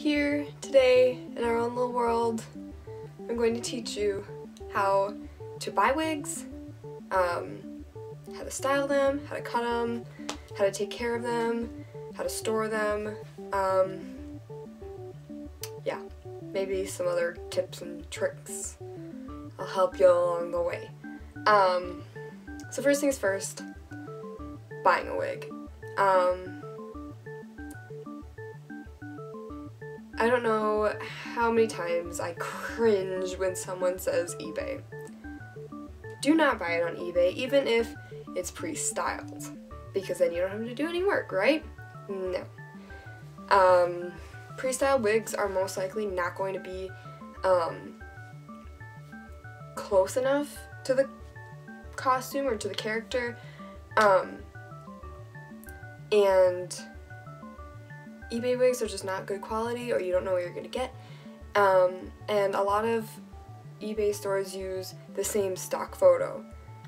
Here today in our own little world, I'm going to teach you how to buy wigs, how to style them, how to cut them, how to take care of them, how to store them, yeah, maybe some other tips and tricks. I'll help you along the way. So first things first, buying a wig. I don't know how many times I cringe when someone says eBay. Do not buy it on eBay, even if it's pre-styled, because then you don't have to do any work, right? No. Pre-styled wigs are most likely not going to be close enough to the costume or to the character, and eBay wigs are just not good quality, or you don't know what you're gonna get, and a lot of eBay stores use the same stock photo,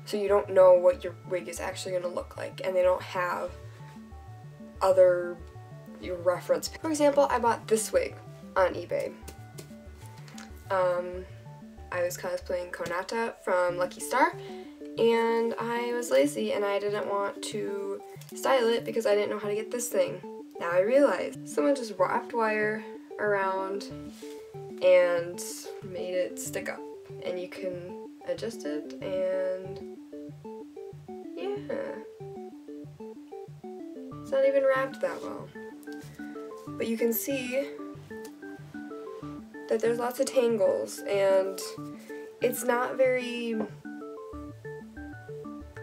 so you don't know what your wig is actually gonna look like, and they don't have other reference. For example, I bought this wig on eBay. I was cosplaying Konata from Lucky Star, and I was lazy and I didn't want to style it because I didn't know how to get this thing. Now I realize someone just wrapped wire around and made it stick up, and you can adjust it, and yeah, it's not even wrapped that well, but you can see that there's lots of tangles, and it's not very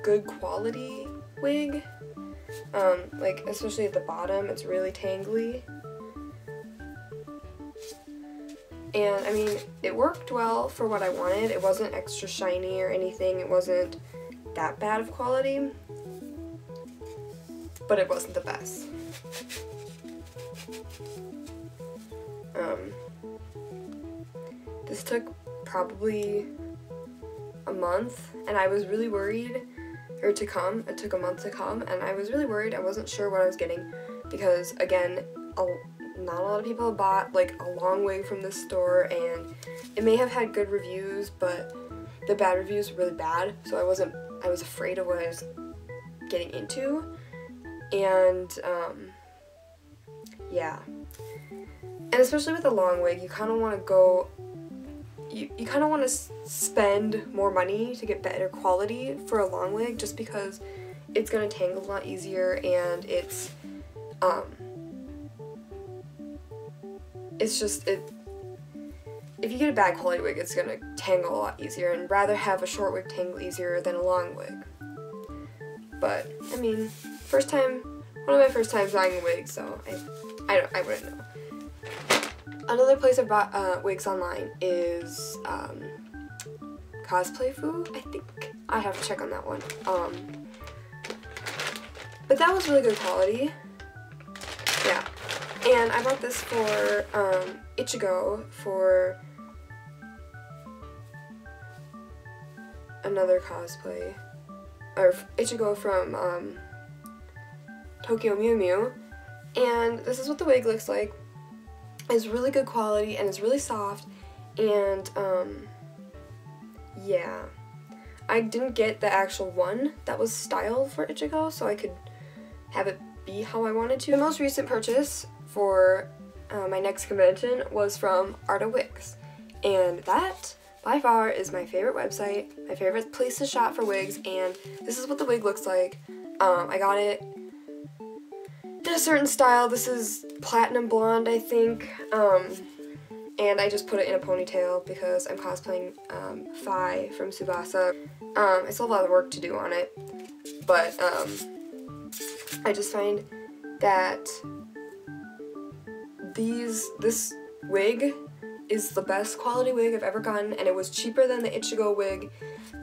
good quality wig. Like, especially at the bottom, it's really tangly. And, I mean, it worked well for what I wanted. It wasn't extra shiny or anything. It wasn't that bad of quality. But it wasn't the best. This took probably a month, and I was really worried. Or to come. It took a month to come, and I was really worried. I wasn't sure what I was getting because, again, not a lot of people have bought like a long wig from this store, and it may have had good reviews, but the bad reviews were really bad, so I was afraid of what I was getting into, and yeah. And especially with a long wig, you kind of want to go, you kind of want to spend more money to get better quality for a long wig, just because it's going to tangle a lot easier, and it's just, if you get a bad quality wig, it's going to tangle a lot easier, and rather have a short wig tangle easier than a long wig. But, I mean, one of my first times buying a wig, so I wouldn't know. Another place I bought wigs online is Cosplay I think. I have to check on that one. But that was really good quality. Yeah. And I bought this for Ichigo for another cosplay. Or Ichigo from Tokyo Mew Mew. And this is what the wig looks like. It's really good quality, and it's really soft, and yeah. I didn't get the actual one that was styled for Ichigo, so I could have it be how I wanted to. The most recent purchase for my next convention was from Arta Wigs, and that by far is my favorite website, my favorite place to shop for wigs, and this is what the wig looks like. I got it in a certain style. This is platinum blonde, I think, and I just put it in a ponytail because I'm cosplaying Fi from Tsubasa. I still have a lot of work to do on it, but I just find that this wig is the best quality wig I've ever gotten, and it was cheaper than the Ichigo wig,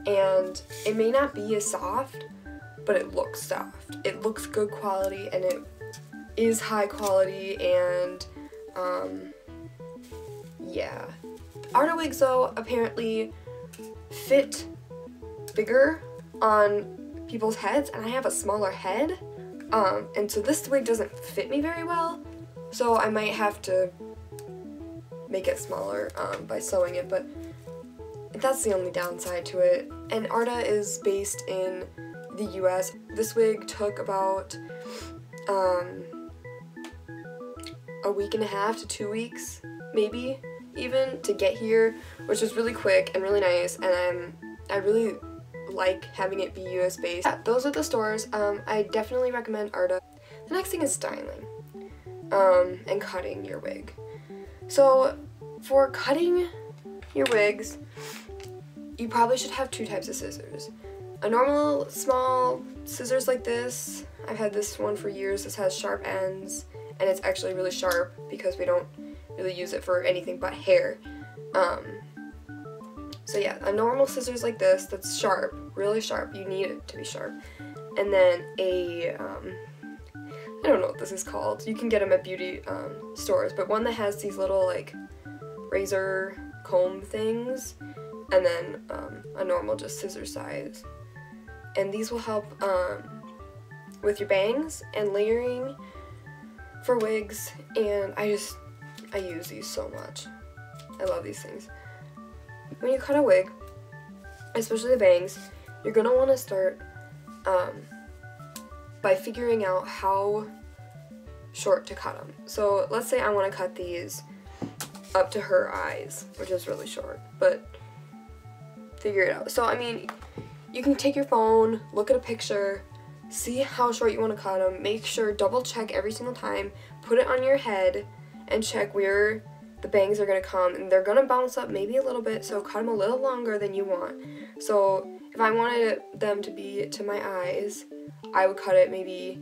and it may not be as soft, but it looks soft. It looks good quality, and it is high quality, and yeah. Arta Wigs, though, apparently fit bigger on people's heads, and I have a smaller head, and so this wig doesn't fit me very well, so I might have to make it smaller by sewing it, but that's the only downside to it. And Arta is based in the US. This wig took about a week and a half to 2 weeks, maybe even, to get here, which was really quick and really nice, and I really like having it be US based. Yeah, those are the stores. I definitely recommend Arta. The next thing is styling and cutting your wig. So for cutting your wigs, you probably should have 2 types of scissors. A normal small scissors like this. I've had this one for years. This has sharp ends, and it's actually really sharp because we don't really use it for anything but hair. So yeah, a normal scissors like this that's sharp, really sharp. You need it to be sharp. And then a, I don't know what this is called. You can get them at beauty stores, but one that has these little like razor comb things, and then a normal just scissor size. And these will help with your bangs and layering for wigs, and I use these so much. I love these things. When you cut a wig, especially the bangs, you're gonna want to start by figuring out how short to cut them. So let's say I want to cut these up to her eyes, which is really short, but figure it out. So I mean, you can take your phone, look at a picture, see how short you want to cut them, make sure, double check every single time, put it on your head, and check where the bangs are going to come, and they're going to bounce up maybe a little bit, so cut them a little longer than you want. So if I wanted them to be to my eyes, I would cut it maybe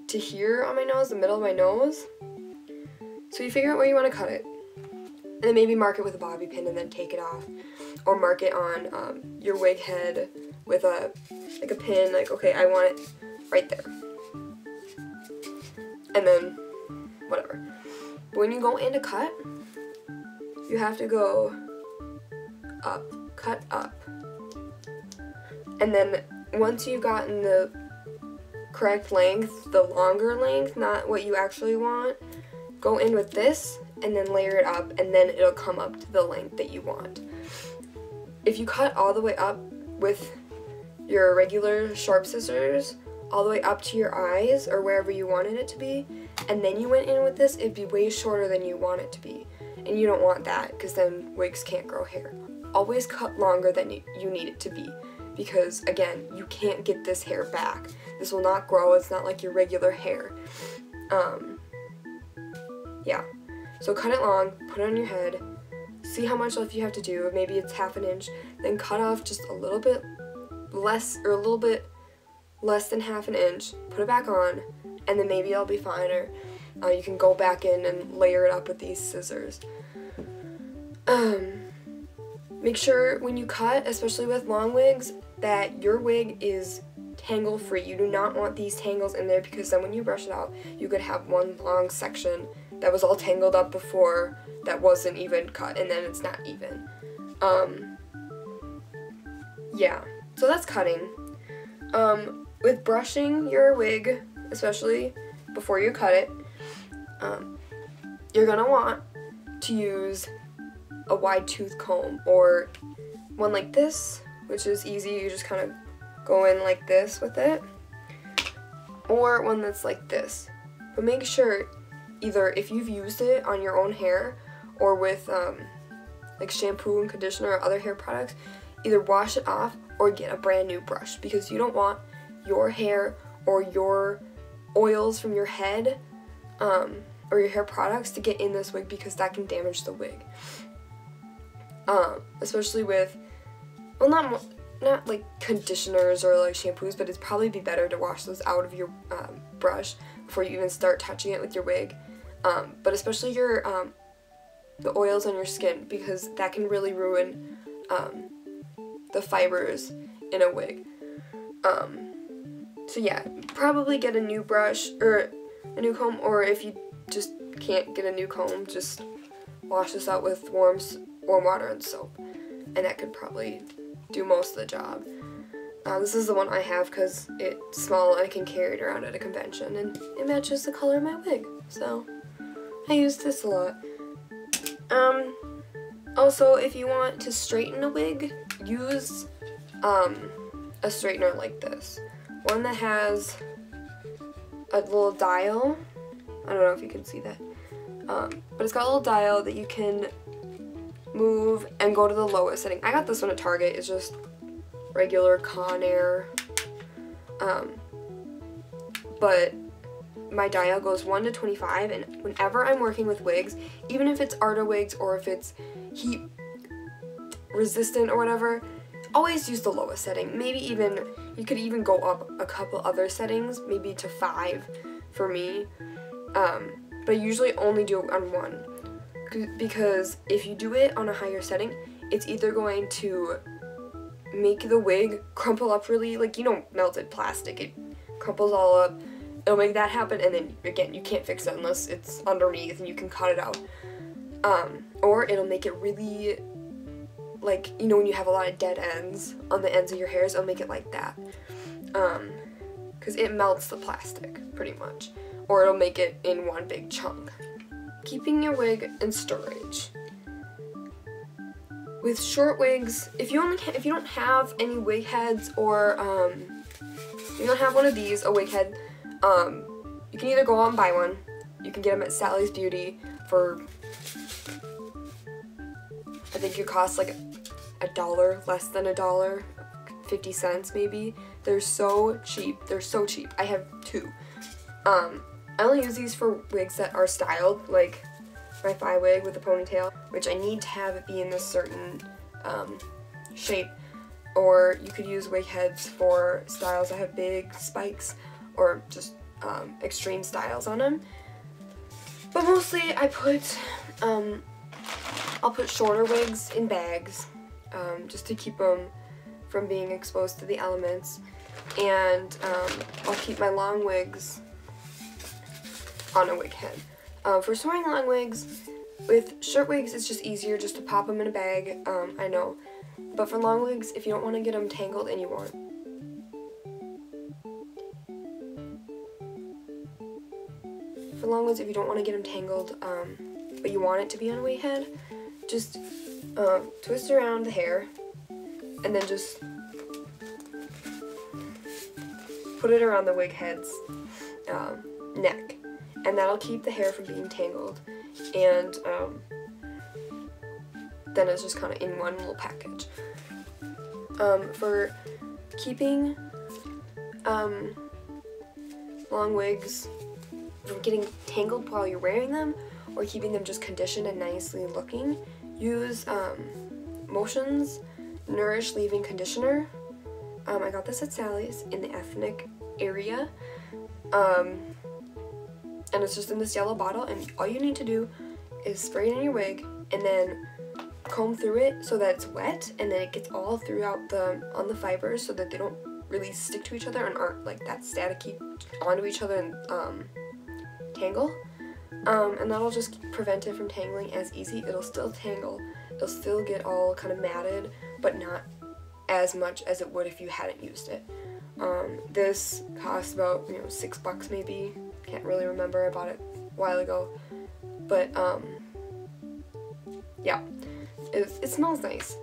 to here on my nose, the middle of my nose. So you figure out where you want to cut it, and then maybe mark it with a bobby pin and then take it off, or mark it on your wig head with a pin, like, okay, I want it right there, and then whatever. When you go in to cut, you have to go up, cut up, and then once you've gotten the correct length, the longer length, not what you actually want, go in with this and then layer it up, and then it'll come up to the length that you want. If you cut all the way up with your regular sharp scissors, all the way up to your eyes or wherever you wanted it to be, and then you went in with this, it'd be way shorter than you want it to be. And you don't want that, because then wigs can't grow hair. Always cut longer than you need it to be, because again, you can't get this hair back. This will not grow. It's not like your regular hair. Yeah. So cut it long, put it on your head, see how much left you have to do. Maybe it's ½ an inch, then cut off just a little bit less, or a little bit less than ½ an inch, put it back on, and then maybe it'll be fine, or you can go back in and layer it up with these scissors. Make sure when you cut, especially with long wigs, that your wig is tangle free. You do not want these tangles in there, because then when you brush it out, you could have one long section that was all tangled up before that wasn't even cut, and then it's not even. Yeah, so that's cutting. With brushing your wig, especially before you cut it, you're gonna want to use a wide tooth comb, or one like this, which is easy. You just kind of go in like this with it, or one that's like this. But make sure, either if you've used it on your own hair or with like shampoo and conditioner or other hair products, either wash it off or get a brand new brush, because you don't want your hair or your oils from your head or your hair products to get in this wig, because that can damage the wig. Especially with, well, not like conditioners or like shampoos, but it'd probably be better to wash those out of your brush before you even start touching it with your wig. But especially your the oils on your skin, because that can really ruin the fibers in a wig. So yeah, probably get a new brush or a new comb, or if you just can't get a new comb, just wash this out with warm water and soap, and that could probably do most of the job. This is the one I have because it's small and I can carry it around at a convention, and it matches the color of my wig, so I use this a lot. Also, if you want to straighten a wig, use a straightener like this. One that has a little dial. I don't know if you can see that. But it's got a little dial that you can move and go to the lowest setting. I got this one at Target. It's just regular Conair. But my dial goes 1 to 25, and whenever I'm working with wigs, even if it's Arta wigs or if it's heat resistant or whatever, always use the lowest setting. Maybe even, you could even go up a couple other settings, maybe to 5 for me. But I usually only do it on 1. Because if you do it on a higher setting, it's either going to make the wig crumple up really, like, you know, melted plastic, it crumples all up. It'll make that happen, and then again, you can't fix it unless it's underneath and you can cut it out. Or it'll make it really, like, you know, when you have a lot of dead ends on the ends of your hairs, it'll make it like that. Because it melts the plastic, pretty much. Or it'll make it in one big chunk. Keeping your wig in storage. With short wigs, if you don't have any wig heads, or you don't have one of these, a wig head, you can either go out and buy one. You can get them at Sally's Beauty for, I think it costs like $1, less than $1, 50 cents maybe. They're so cheap. They're so cheap. I have 2. I only use these for wigs that are styled, like my thigh wig with a ponytail, which I need to have it be in this certain shape. Or you could use wig heads for styles that have big spikes, or just extreme styles on them. But mostly I put, I'll put shorter wigs in bags, just to keep them from being exposed to the elements. And I'll keep my long wigs on a wig head. For storing long wigs, with short wigs it's just easier just to pop them in a bag, I know. But for long wigs, if you don't want to get them tangled and you want, for long wigs, if you don't want to get them tangled, but you want it to be on a wig head, just twist around the hair, and then just put it around the wig head's neck, and that'll keep the hair from being tangled. And then it's just kind of in one little package. For keeping long wigs from getting tangled while you're wearing them, or keeping them just conditioned and nicely looking, use Motion's Nourish Leave-In Conditioner. I got this at Sally's in the ethnic area. And it's just in this yellow bottle, and all you need to do is spray it in your wig and then comb through it so that it's wet, and then it gets all throughout on the fibers so that they don't really stick to each other and aren't like that staticky onto each other and tangle. And that'll just prevent it from tangling as easy. It'll still tangle, it'll still get all kind of matted, but not as much as it would if you hadn't used it. This costs about, you know, $6 maybe. Can't really remember, I bought it a while ago. But yeah, it smells nice.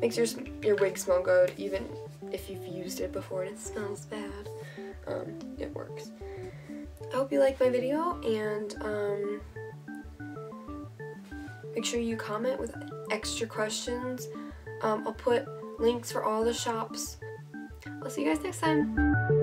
Makes your wig smell good, even if you've used it before and it smells bad. It works. I hope you liked my video, and make sure you comment with extra questions. I'll put links for all the shops. I'll see you guys next time.